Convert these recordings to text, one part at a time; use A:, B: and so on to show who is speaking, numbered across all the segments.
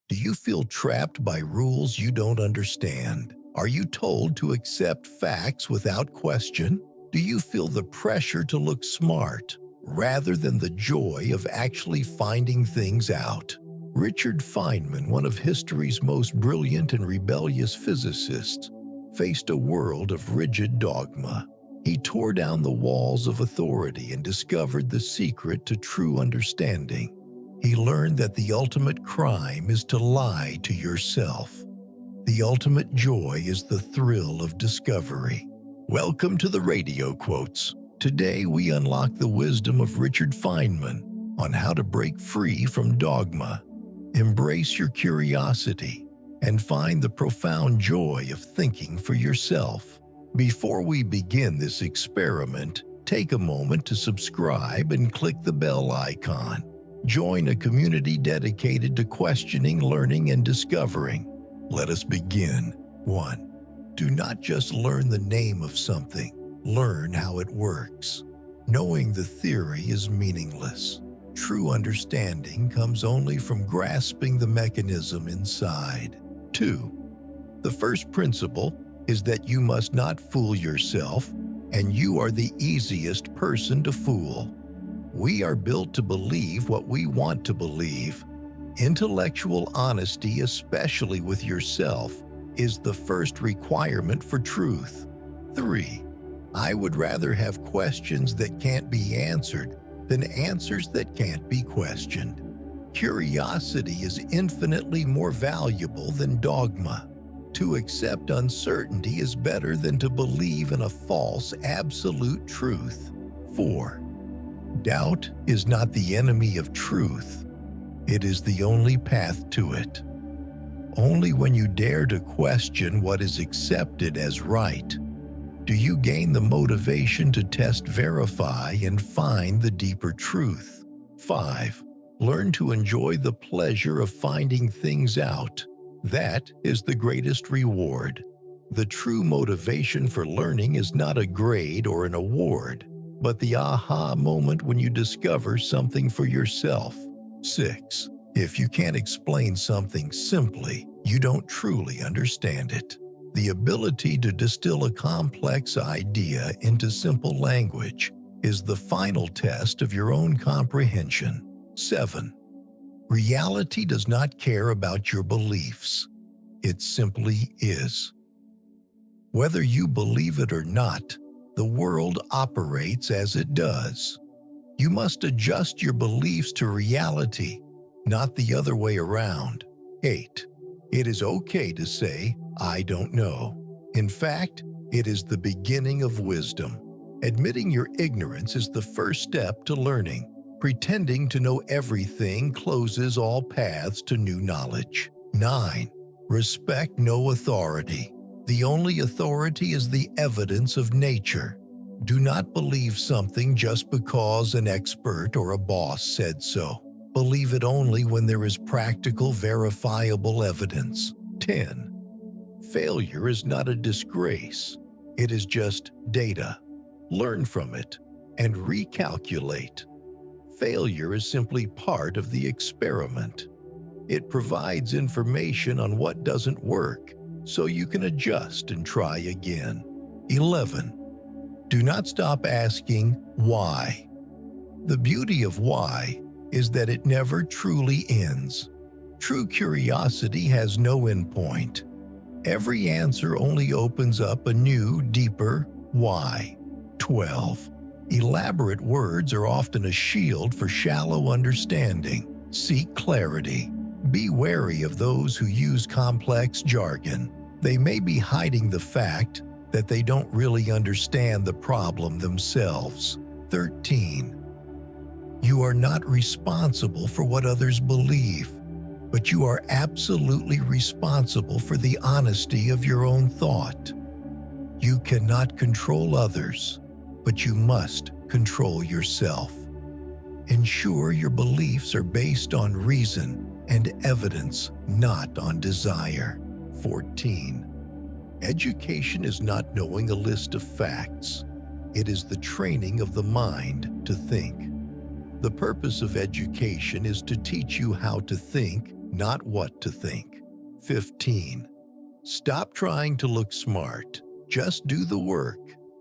A: Do you feel trapped by rules you don't understand? Are you told to accept facts without question? Do you feel the pressure to look smart rather than the joy of actually finding things out? Richard Feynman, one of history's most brilliant and rebellious physicists, faced a world of rigid dogma. He tore down the walls of authority and discovered the secret to true understanding. He learned that the ultimate crime is to lie to yourself. The ultimate joy is the thrill of discovery. Welcome to the Radio Quotes. Today we unlock the wisdom of Richard Feynman on how to break free from dogma, embrace your curiosity, and find the profound joy of thinking for yourself. Before we begin this experiment, take a moment to subscribe and click the bell icon. Join a community dedicated to questioning, learning, and discovering. Let us begin. 1. Do not just learn the name of something, learn how it works. Knowing the theory is meaningless. True understanding comes only from grasping the mechanism inside. 2. The first principle is that you must not fool yourself, and you are the easiest person to fool. We are built to believe what we want to believe. Intellectual honesty, especially with yourself, is the first requirement for truth. 3. I would rather have questions that can't be answered than answers that can't be questioned. Curiosity is infinitely more valuable than dogma. To accept uncertainty is better than to believe in a false absolute truth. 4. Doubt is not the enemy of truth. It is the only path to it. Only when you dare to question what is accepted as right do you gain the motivation to test, verify, and find the deeper truth. 5. Learn to enjoy the pleasure of finding things out. That is the greatest reward. The true motivation for learning is not a grade or an award, but the aha moment when you discover something for yourself. 6. If you can't explain something simply, you don't truly understand it. The ability to distill a complex idea into simple language is the final test of your own comprehension. 7. Reality does not care about your beliefs. It simply is. Whether you believe it or not, the world operates as it does. You must adjust your beliefs to reality, not the other way around. 8. It is okay to say, I don't know. In fact, it is the beginning of wisdom. Admitting your ignorance is the first step to learning. Pretending to know everything closes all paths to new knowledge. 9. Respect no authority. The only authority is the evidence of nature. Do not believe something just because an expert or a boss said so. Believe it only when there is practical, verifiable evidence. 10. Failure is not a disgrace. It is just data. Learn from it and recalculate. Failure is simply part of the experiment. It provides information on what doesn't work, so you can adjust and try again. 11. Do not stop asking why. The beauty of why is that it never truly ends. True curiosity has no endpoint. Every answer only opens up a new, deeper why. 12. Elaborate words are often a shield for shallow understanding. Seek clarity. Be wary of those who use complex jargon. They may be hiding the fact that they don't really understand the problem themselves. 13. You are not responsible for what others believe, but you are absolutely responsible for the honesty of your own thought. You cannot control others, but you must control yourself. Ensure your beliefs are based on reason and evidence, not on desire. 14. Education is not knowing a list of facts. It is the training of the mind to think. The purpose of education is to teach you how to think not what to think. 15. Stop trying to look smart. Just do the work.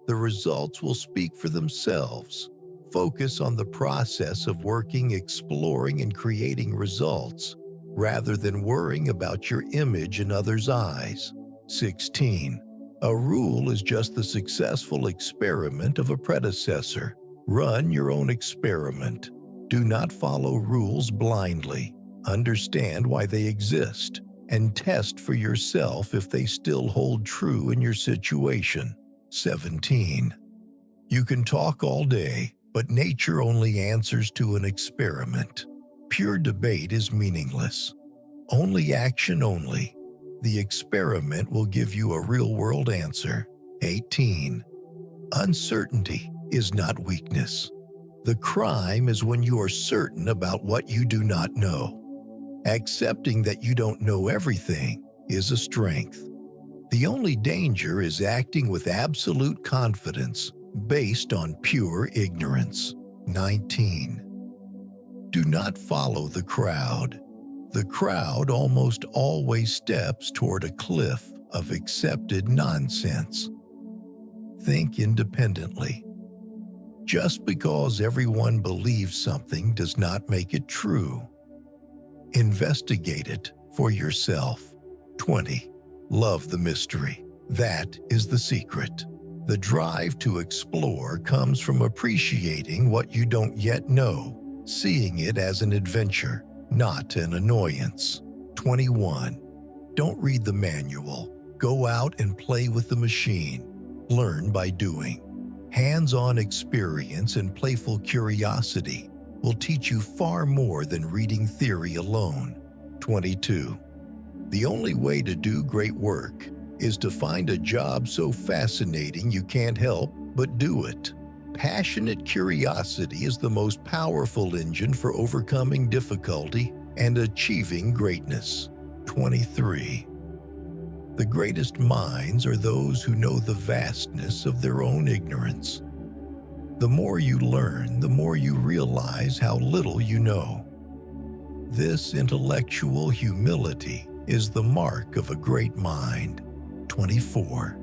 A: The results will speak for themselves. Focus on the process of working, exploring, and creating results, rather than worrying about your image in others' eyes. 16. A rule is just the successful experiment of a predecessor. Run your own experiment. Do not follow rules blindly. Understand why they exist, and test for yourself if they still hold true in your situation. 17. You can talk all day, but nature only answers to an experiment. Pure debate is meaningless. Only action only. The experiment will give you a real-world answer. 18. Uncertainty is not weakness. The crime is when you are certain about what you do not know. Accepting that you don't know everything is a strength. The only danger is acting with absolute confidence based on pure ignorance. 19. Do not follow the crowd. The crowd almost always steps toward a cliff of accepted nonsense. Think independently. Just because everyone believes something does not make it true. Investigate it for yourself. 20. Love the mystery. That is the secret. The drive to explore comes from appreciating what you don't yet know, seeing it as an adventure, not an annoyance. 21. Don't read the manual. Go out and play with the machine. Learn by doing. Hands-on experience and playful curiosity will teach you far more than reading theory alone. 22. The only way to do great work is to find a job so fascinating you can't help but do it. Passionate curiosity is the most powerful engine for overcoming difficulty and achieving greatness. 23. The greatest minds are those who know the vastness of their own ignorance. The more you learn, the more you realize how little you know. This intellectual humility is the mark of a great mind. 24.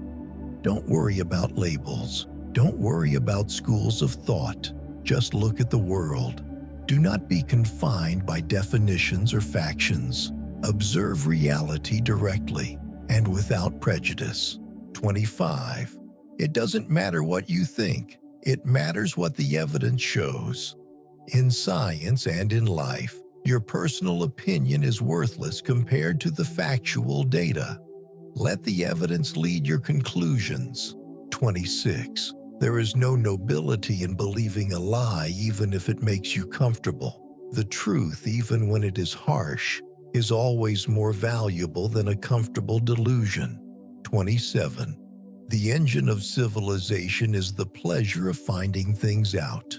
A: Don't worry about labels. Don't worry about schools of thought. Just look at the world. Do not be confined by definitions or factions. Observe reality directly and without prejudice. 25. It doesn't matter what you think. It matters what the evidence shows. In science and in life, your personal opinion is worthless compared to the factual data. Let the evidence lead your conclusions. 26. There is no nobility in believing a lie even if it makes you comfortable. The truth, even when it is harsh, is always more valuable than a comfortable delusion. 27. The engine of civilization is the pleasure of finding things out.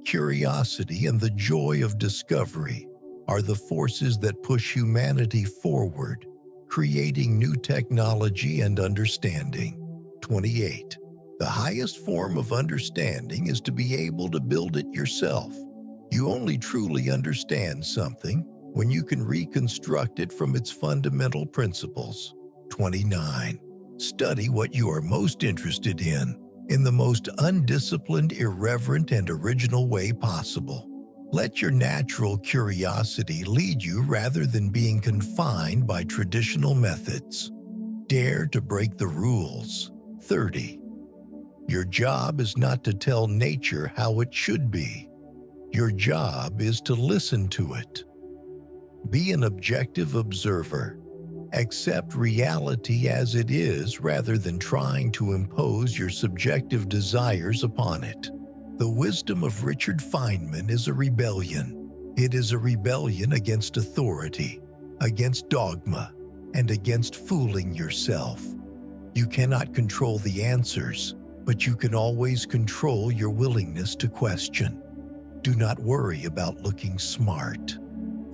A: Curiosity and the joy of discovery are the forces that push humanity forward, creating new technology and understanding. 28. The highest form of understanding is to be able to build it yourself. You only truly understand something when you can reconstruct it from its fundamental principles. 29. Study what you are most interested in the most undisciplined, irreverent, and original way possible. Let your natural curiosity lead you rather than being confined by traditional methods. Dare to break the rules. 30. Your job is not to tell nature how it should be. Your job is to listen to it. Be an objective observer. Accept reality as it is rather than trying to impose your subjective desires upon it. The wisdom of Richard Feynman is a rebellion. It is a rebellion against authority, against dogma, and against fooling yourself. You cannot control the answers, but you can always control your willingness to question. Do not worry about looking smart.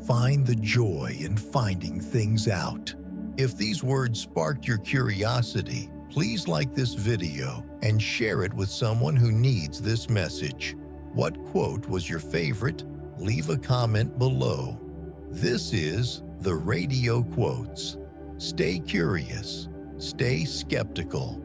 A: Find the joy in finding things out. If these words sparked your curiosity, please like this video and share it with someone who needs this message. What quote was your favorite? Leave a comment below. This is The radio quotes: stay curious, stay skeptical,